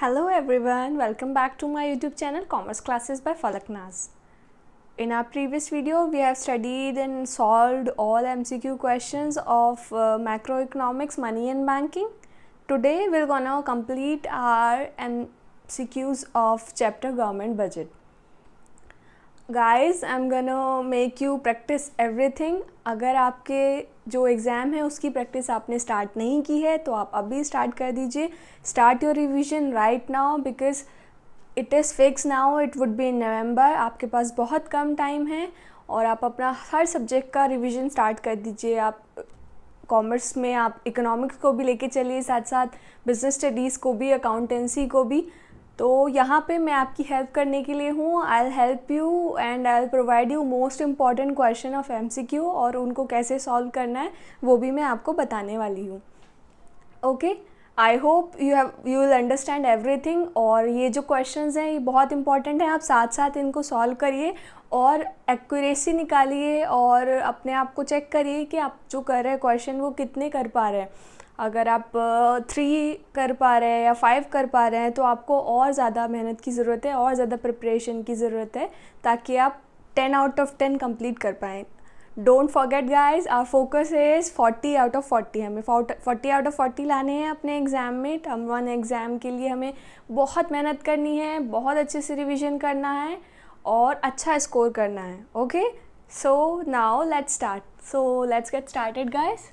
Hello everyone, welcome back to my YouTube channel Commerce Classes by Falak Naz. In our previous video, we have studied and solved all MCQ questions of macroeconomics, money and banking. Today we're gonna complete our MCQs of chapter government budget. Guys, I'm gonna make you practice everything. अगर आपके जो exam है उसकी practice आपने start नहीं की है तो आप अभी स्टार्ट कर दीजिए. Start your revision right now because it is fix now. It would be in November. आपके पास बहुत कम टाइम है और आप अपना हर सब्जेक्ट का रिवीजन स्टार्ट कर दीजिए. आप कॉमर्स में आप इकोनॉमिक्स को भी लेके चलिए, साथ साथ बिजनेस स्टडीज़ को भी, अकाउंटेंसी को भी. तो यहाँ पे मैं आपकी हेल्प करने के लिए हूँ. I will help you and I will provide you most important question of MCQ और उनको कैसे सॉल्व करना है वो भी मैं आपको बताने वाली हूँ. Okay, I hope you will understand everything. और ये जो क्वेश्चंस हैं ये बहुत इंपॉर्टेंट हैं. आप साथ साथ इनको सॉल्व करिए और एक्यूरेसी निकालिए और अपने आप को चेक करिए कि आप जो कर रहे हैं क्वेश्चन वो कितने कर पा रहे हैं. अगर आप 3 कर पा रहे हैं या 5 कर पा रहे हैं तो आपको और ज़्यादा मेहनत की ज़रूरत है, और ज़्यादा प्रिपरेशन की ज़रूरत है ताकि आप 10 आउट ऑफ 10 कंप्लीट कर पाएँ. Don't forget guys, our focus is 40 out of 40. हमें 40 आउट ऑफ 40 लाने हैं अपने एग्ज़ाम में. टर्म 1 एग्ज़ाम के लिए हमें बहुत मेहनत करनी है, बहुत अच्छे से रिविज़न करना है और अच्छा स्कोर करना है. Okay, so now let's start. So let's get started guys.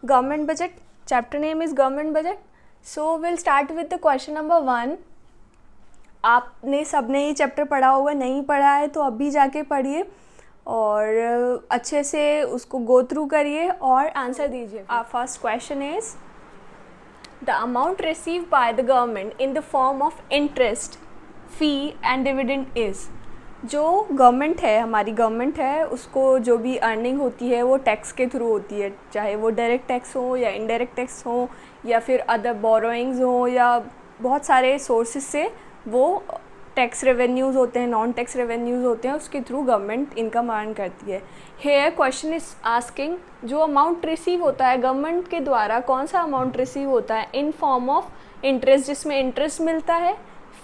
Government budget, chapter name is government budget. So we'll start with the question number 1. आपने सबने ये चैप्टर पढ़ा होगा, नहीं पढ़ा है तो अभी जाके पढ़िए और अच्छे से उसको गो थ्रू करिए और आंसर दीजिए. Our first question is the amount received by the government in the form of interest, fee and dividend is. जो गवर्नमेंट है, हमारी गवर्नमेंट है, उसको जो भी अर्निंग होती है वो टैक्स के थ्रू होती है. चाहे वो डायरेक्ट टैक्स हो या इनडायरेक्ट टैक्स हो या फिर अदर बोरोइंग्स हो या बहुत सारे सोर्सेज से वो टैक्स रेवेन्यूज़ होते हैं, नॉन टैक्स रेवेन्यूज़ होते हैं, उसके थ्रू गवर्नमेंट इनकम अर्न करती है. हेयर क्वेश्चन इज आस्किंग जो अमाउंट रिसीव होता है गवर्नमेंट के द्वारा, कौन सा अमाउंट रिसीव होता है इन फॉर्म ऑफ इंटरेस्ट, जिसमें इंटरेस्ट मिलता है,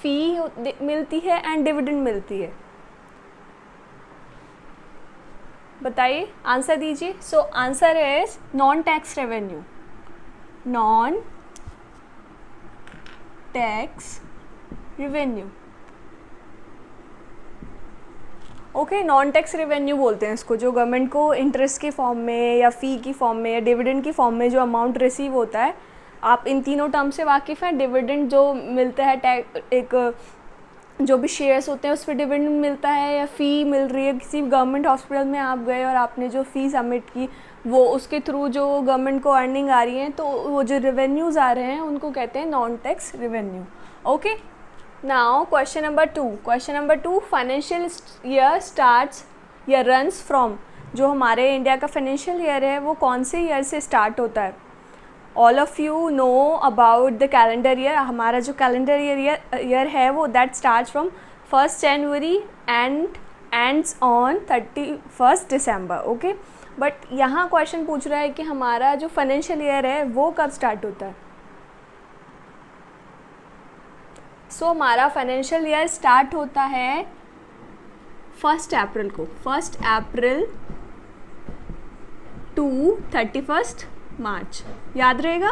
फ़ी मिलती है एंड डिविडेंड मिलती है. बताइए, आंसर दीजिए. So answer is non tax revenue. Non tax revenue. Okay, non tax revenue बोलते हैं इसको, जो गवर्नमेंट को इंटरेस्ट के फॉर्म में या फ़ी की फॉर्म में या डिविडेंड की फॉर्म में जो अमाउंट रिसीव होता है. आप इन तीनों टर्म से वाकिफ़ हैं. डिविडेंड जो मिलता है, एक जो भी शेयर्स होते हैं उस पर डिविडेंड मिलता है या फ़ी मिल रही है. किसी गवर्नमेंट हॉस्पिटल में आप गए और आपने जो फ़ी सबमिट की वो उसके थ्रू जो गवर्नमेंट को अर्निंग आ रही है, तो वो जो रेवेन्यूज़ आ रहे हैं उनको कहते हैं non tax revenue. Okay, now question number 2. Question number 2, financial year starts या रन्स फ्रॉम. जो हमारे इंडिया का फाइनेंशियल ईयर है वो कौन से ईयर से स्टार्ट होता है. All of you know about the calendar year. हमारा जो कैलेंडर ईयर है वो that starts from 1 January and ends on 31 December. Okay, but यहाँ क्वेश्चन पूछ रहा है कि हमारा जो फाइनेंशियल ईयर है वो कब स्टार्ट होता है. सो हमारा फाइनेंशियल ईयर स्टार्ट होता है 1 अप्रैल को. 1 अप्रैल टू 31 मार्च. याद रहेगा,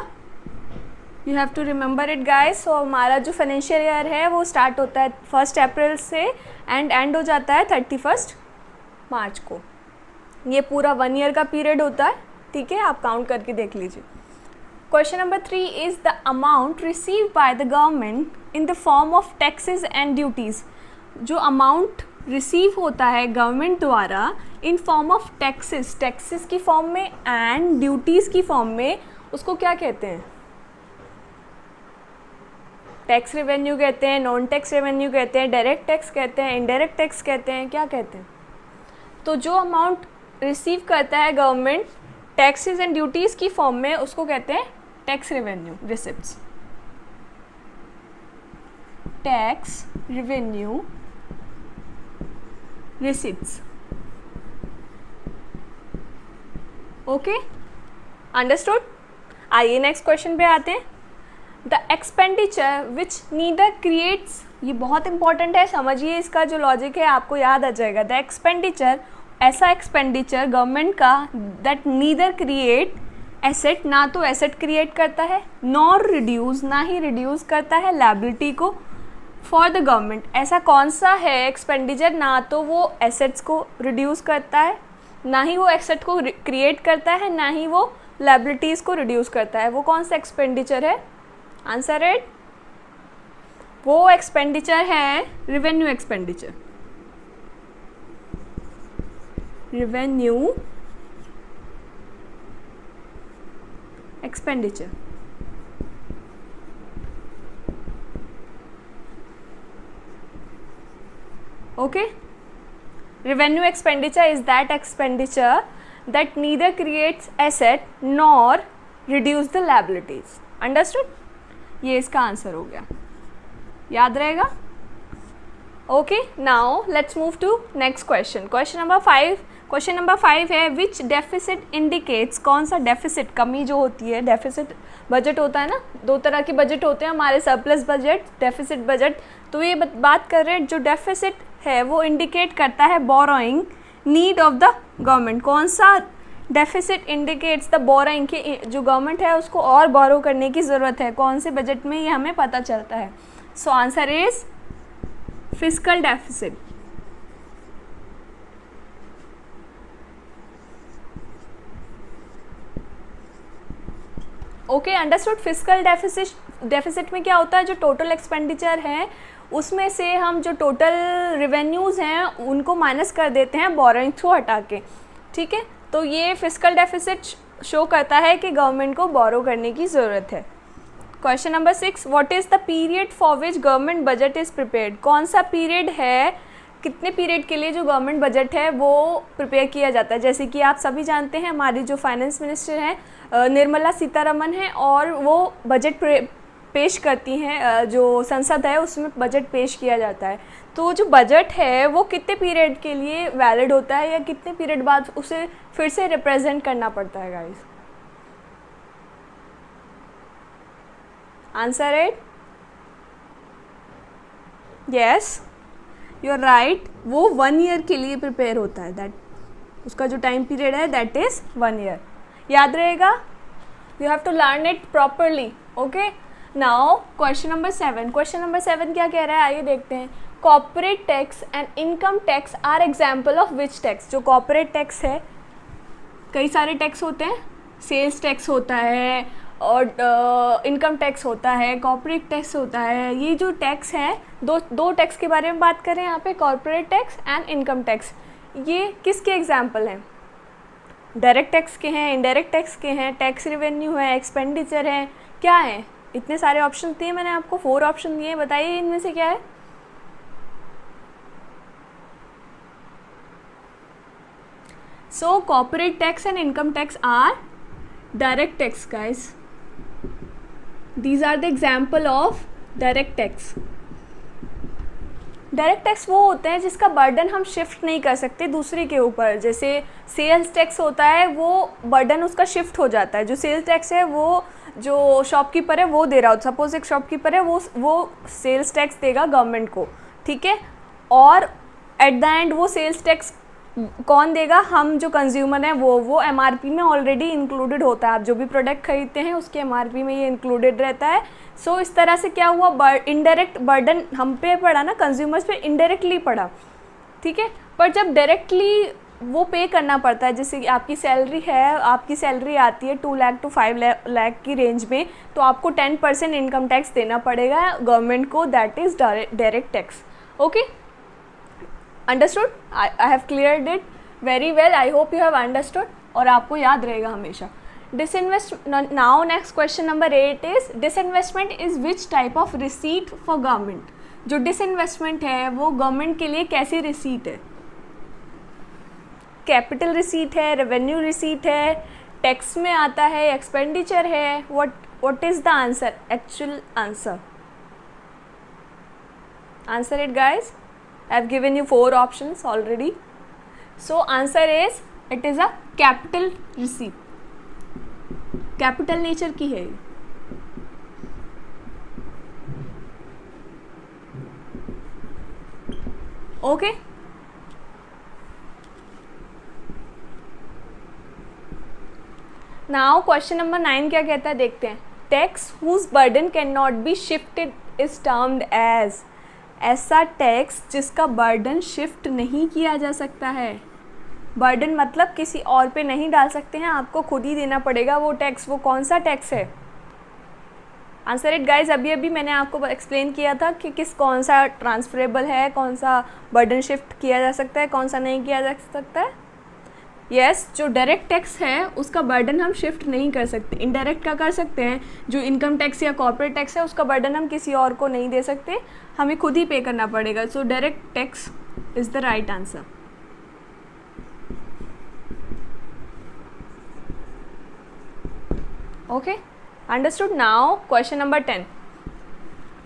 you have to remember it guys. So हमारा जो फाइनेंशियल ईयर है वो स्टार्ट होता है 1 अप्रैल से एंड एंड हो जाता है 31 मार्च को. ये पूरा 1 ईयर का पीरियड होता है. ठीक है, आप काउंट करके देख लीजिए. Question number 3 is the amount received by the government in the form of taxes and duties. जो अमाउंट रिसीव होता है गवर्नमेंट द्वारा इन फॉर्म ऑफ टैक्सेस की फॉर्म में एंड ड्यूटीज़ की फॉर्म में, उसको क्या कहते हैं. टैक्स रेवेन्यू कहते हैं, नॉन टैक्स रेवेन्यू कहते हैं, डायरेक्ट टैक्स कहते हैं, इनडायरेक्ट टैक्स कहते हैं, क्या कहते हैं. तो जो अमाउंट रिसीव करता है गवर्नमेंट टैक्सेस एंड ड्यूटीज़ की फॉर्म में उसको कहते हैं tax revenue receipts. Tax revenue receipts. Okay, understood. आइए नेक्स्ट क्वेश्चन पे आते हैं. The expenditure which neither creates, ये बहुत इंपॉर्टेंट है, समझिए इसका जो लॉजिक है आपको याद आ जाएगा। द एक्सपेंडिचर, ऐसा एक्सपेंडिचर गवर्नमेंट का दैट नीदर क्रिएट एसेट, ना तो एसेट क्रिएट करता है, नॉर रिड्यूस, ना ही रिड्यूस करता है लायबिलिटी को फॉर द गवर्नमेंट। ऐसा कौन सा है एक्सपेंडिचर, ना तो वो एसेट्स को रिड्यूस करता है, ना ही वो एसेट को क्रिएट करता है, ना ही वो लायबिलिटीज़ को रिड्यूस करता है। वो कौन सा एक्सपेंडिचर है? आंसर इट, वो एक्सपेंडिचर है revenue expenditure. Revenue expenditure, okay. Revenue expenditure is that expenditure that neither creates asset nor reduce the liabilities. Understood? ये इसका आंसर हो गया, याद रहेगा। Okay, now let's move to next question. Question number 5, question number 5 है विच deficit indicates, कौन सा deficit, कमी जो होती है, डेफिसिट बजट होता है ना, दो तरह के बजट होते हैं हमारे, सरप्लस बजट, डेफिसिट बजट। तो ये बात कर रहे हैं जो डेफिसिट है वो इंडिकेट करता है borrowing need of the government. कौन सा डेफिसिट इंडिकेट्स द बोरोइंग, कि जो गवर्नमेंट है उसको और बोरो करने की ज़रूरत है, कौन से बजट में ये हमें पता चलता है। So answer is fiscal deficit. Okay, understood. Fiscal deficit में क्या होता है, जो टोटल एक्सपेंडिचर है उसमें से हम जो टोटल रिवेन्यूज़ हैं उनको माइनस कर देते हैं बोरोइंग्स को हटा के, ठीक है। तो ये फिस्कल डेफिसिट शो करता है कि गवर्नमेंट को बोरो करने की ज़रूरत है। Question number 6, what is the period for which government budget is prepared. कौन सा पीरियड है, कितने पीरियड के लिए जो गवर्नमेंट बजट है वो प्रिपेयर किया जाता है। जैसे कि आप सभी जानते हैं हमारी जो फाइनेंस मिनिस्टर हैं निर्मला सीतारमन हैं, और वो बजट पेश करती हैं, जो संसद है उसमें बजट पेश किया जाता है। तो जो बजट है वो कितने पीरियड के लिए वैलिड होता है, या कितने पीरियड बाद उसे फिर से रिप्रेजेंट करना पड़ता है guys? Answer it, yes you are right, वो 1 ईयर के लिए प्रिपेयर होता है। दैट उसका जो टाइम पीरियड है दैट इज़ 1 ईयर। याद रहेगा, you have to learn it properly. Okay, now question number 7। Question number 7 क्या कह रहा है, आइए देखते हैं। Corporate tax and income tax are example of which tax. जो कॉर्पोरेट टैक्स है, कई सारे टैक्स होते हैं, सेल्स टैक्स होता है और इनकम टैक्स होता है, कॉर्पोरेट टैक्स होता है। ये जो टैक्स हैं, दो टैक्स के बारे में बात करें यहाँ पे, corporate tax and income tax. ये किसके एग्जाम्पल हैं? डायरेक्ट टैक्स के हैं, इनडायरेक्ट टैक्स के हैं, टैक्स रेवेन्यू है, एक्सपेंडिचर है, क्या है? इतने सारे ऑप्शन दिए मैंने आपको, 4 ऑप्शन दिए, बताइए इनमें से क्या है? So corporate tax and income tax are direct tax guys. These are the example of direct tax. Direct tax वो होते हैं जिसका बर्डन हम शिफ्ट नहीं कर सकते दूसरे के ऊपर। जैसे सेल्स टैक्स होता है, वो बर्डन उसका शिफ्ट हो जाता है। जो सेल्स टैक्स है वो जो शॉपकीपर है वो दे रहा हो, सपोज एक शॉपकीपर है वो सेल्स टैक्स देगा गवर्नमेंट को, ठीक है, और एट द एंड वो सेल्स टैक्स कौन देगा? हम जो कंज्यूमर हैं वो एमआरपी में ऑलरेडी इंक्लूडेड होता है। आप जो भी प्रोडक्ट खरीदते हैं उसके एमआरपी में ये इंक्लूडेड रहता है। सो इस तरह से क्या हुआ, इनडायरेक्ट बर्डन हम पे पड़ा ना, कंज्यूमर्स पे इनडायरेक्टली पड़ा, ठीक है। पर जब डायरेक्टली वो पे करना पड़ता है, जैसे कि आपकी सैलरी है, आपकी सैलरी आती है 2 लाख to 5 लाख की रेंज में, तो आपको 10% इनकम टैक्स देना पड़ेगा गवर्नमेंट को, that is direct tax. Okay, understood? I have cleared it very well, I hope you have understood, और आपको याद रहेगा हमेशा। Now next question number 8 is disinvestment is which type of receipt for government. जो disinvestment है वो government के लिए कैसी रिसीट है? कैपिटल रिसीट है, रेवेन्यू रिसीट है, टैक्स में आता है, एक्सपेंडिचर है, what is the answer, actual answer? Answer it guys, I have given you 4 options already. So answer is it is a capital receipt. Capital nature की है। Okay, now question number 9 क्या कहता है देखते हैं. Tax whose burden can not be shifted is termed as. ऐसा tax जिसका burden shift नहीं किया जा सकता है. बर्डन मतलब किसी और पे नहीं डाल सकते हैं, आपको खुद ही देना पड़ेगा वो टैक्स. वो कौन सा टैक्स है? Answer it guys. अभी अभी मैंने आपको एक्सप्लेन किया था कि कौन सा ट्रांसफरेबल है, कौन सा बर्डन शिफ्ट किया जा सकता है, कौन सा नहीं किया जा सकता है. यस, जो डायरेक्ट टैक्स है उसका बर्डन हम शिफ्ट नहीं कर सकते. इनडायरेक्ट का कर सकते हैं. जो इनकम टैक्स या कॉर्पोरेट टैक्स है उसका बर्डन हम किसी और को नहीं दे सकते, हमें खुद ही पे करना पड़ेगा. So direct tax is the right answer. Okay, understood. Now question number 10.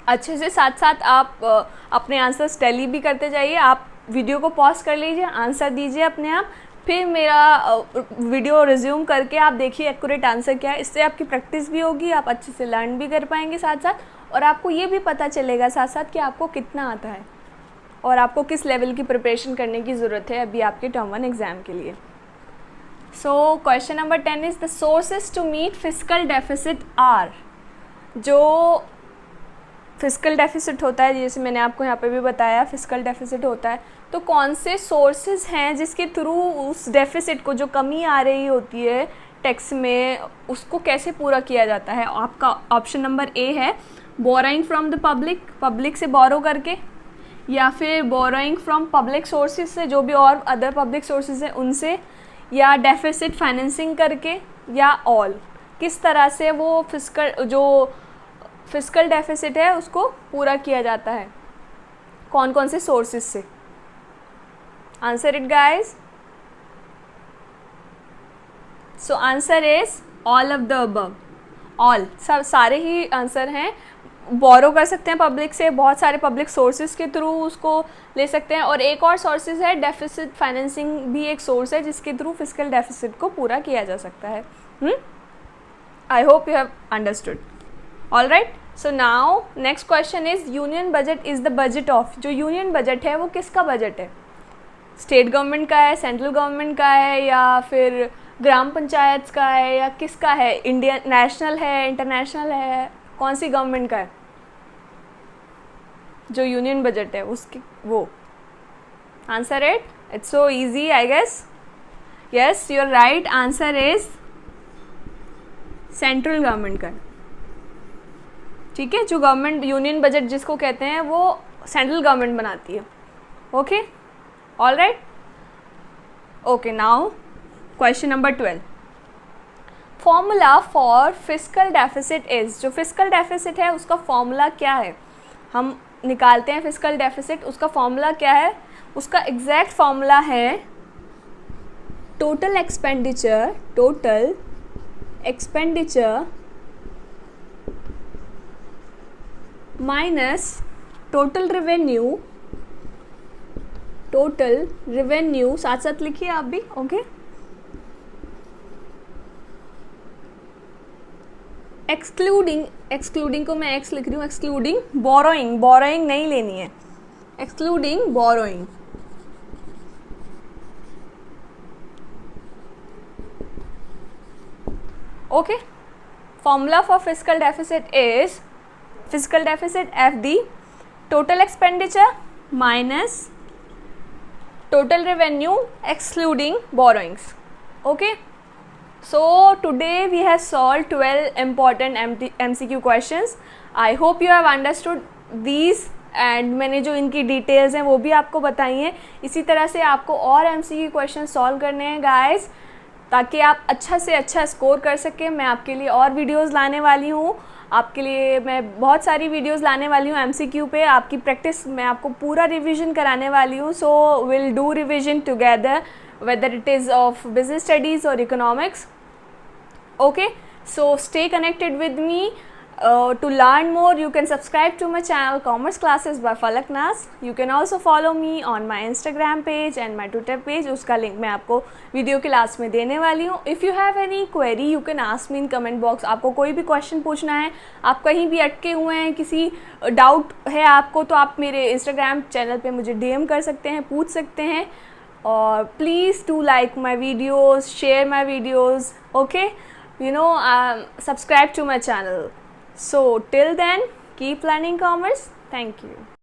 अच्छे से साथ साथ आप अपने आंसर्स टैली भी करते जाइए. आप वीडियो को पॉज कर लीजिए, आंसर दीजिए अपने आप, फिर मेरा वीडियो रिज्यूम करके आप देखिए एक्यूरेट आंसर क्या है. इससे आपकी प्रैक्टिस भी होगी, आप अच्छे से लर्न भी कर पाएंगे साथ साथ, और आपको ये भी पता चलेगा साथ साथ कि आपको कितना आता है और आपको किस लेवल की प्रिपरेशन करने की ज़रूरत है अभी आपके टर्म 1 एग्ज़ाम के लिए. So question number 10 is the sources to meet fiscal deficit are. जो फिस्कल डेफिसिट होता है, जैसे मैंने आपको यहाँ पे भी बताया फिस्कल डेफिसिट होता है, तो कौन से सोर्सेज हैं जिसके थ्रू उस डेफिसिट को, जो कमी आ रही होती है टैक्स में, उसको कैसे पूरा किया जाता है. आपका ऑप्शन नंबर ए है borrowing from the public, public से बोरो करके, या फिर बोरोइंग फ्रॉम पब्लिक सोर्सेज से, जो भी और अदर पब्लिक सोर्सेज हैं उनसे, या डेफिसिट फाइनेंसिंग करके, या ऑल. किस तरह से वो फिस्कल डेफिसिट है उसको पूरा किया जाता है, कौन कौन से सोर्सेज से. Answer it guys. So answer is all of the above. All, सब सारे ही आंसर हैं. बोरो कर सकते हैं पब्लिक से, बहुत सारे पब्लिक सोर्सेज के थ्रू उसको ले सकते हैं, और एक और सोर्सेज है डेफिसिट फाइनेंसिंग भी एक सोर्स है जिसके थ्रू फिस्कल डेफिसिट को पूरा किया जा सकता है. I hope you have understood. All right. So now next question is union budget is the budget of. जो यूनियन बजट है वो किसका बजट है? स्टेट गवर्नमेंट का है, सेंट्रल गवर्नमेंट का है, या फिर ग्राम पंचायत का है, या किसका है? इंडियन नेशनल है, इंटरनेशनल है, कौन सी गवर्नमेंट का है जो यूनियन बजट है उसकी? वो answer it. It's so easy I guess. Yes, your right answer is central government का. ठीक है, जो गवर्नमेंट यूनियन बजट जिसको कहते हैं वो सेंट्रल गवर्नमेंट बनाती है. Okay, all right. Okay, now question number 12. Formula for fiscal deficit is. जो फिस्कल डेफिसिट है उसका फॉर्मूला क्या है? हम निकालते हैं फिस्कल डेफिसिट, उसका फॉर्मूला क्या है? उसका एग्जैक्ट फॉर्मूला है total expenditure minus total revenue. साथ साथ लिखिए आप भी. ओके, एक्सक्लूडिंग को मैं एक्स लिख रही हूँ. एक्सक्लूडिंग बोरोइंग नहीं लेनी है. Excluding borrowing. Okay, formula for fiscal deficit is fiscal deficit FD total expenditure minus total revenue excluding borrowings. Okay, so today we have solved 12 important MCQ questions. I hope you have understood these and मैंने जो इनकी details हैं वो भी आपको बताई हैं. इसी तरह से आपको और MCQ क्वेश्चन सॉल्व करने हैं गाइस, ताकि आप अच्छा से अच्छा स्कोर कर सकें. मैं आपके लिए और वीडियोस लाने वाली हूँ, आपके लिए मैं बहुत सारी वीडियोस लाने वाली हूँ MCQ पे. आपकी प्रैक्टिस मैं आपको पूरा रिवीजन कराने वाली हूँ. So will do revision together whether it is of business studies और economics. Okay, so stay connected with me. To learn more, you can subscribe to my channel Commerce Classes by Falak Nas. You can also follow me on my Instagram page and my Twitter page. उसका link मैं आपको video के last में देने वाली हूँ. If you have any query, you can ask me in comment box. आपको कोई भी क्वेश्चन पूछना है, आप कहीं भी अटके हुए हैं, किसी डाउट है आपको, तो आप मेरे इंस्टाग्राम चैनल पे मुझे DM कर सकते हैं, पूछ सकते हैं. और please do like my videos, share my videos, okay? Subscribe to my channel. So till then, keep learning commerce. Thank you.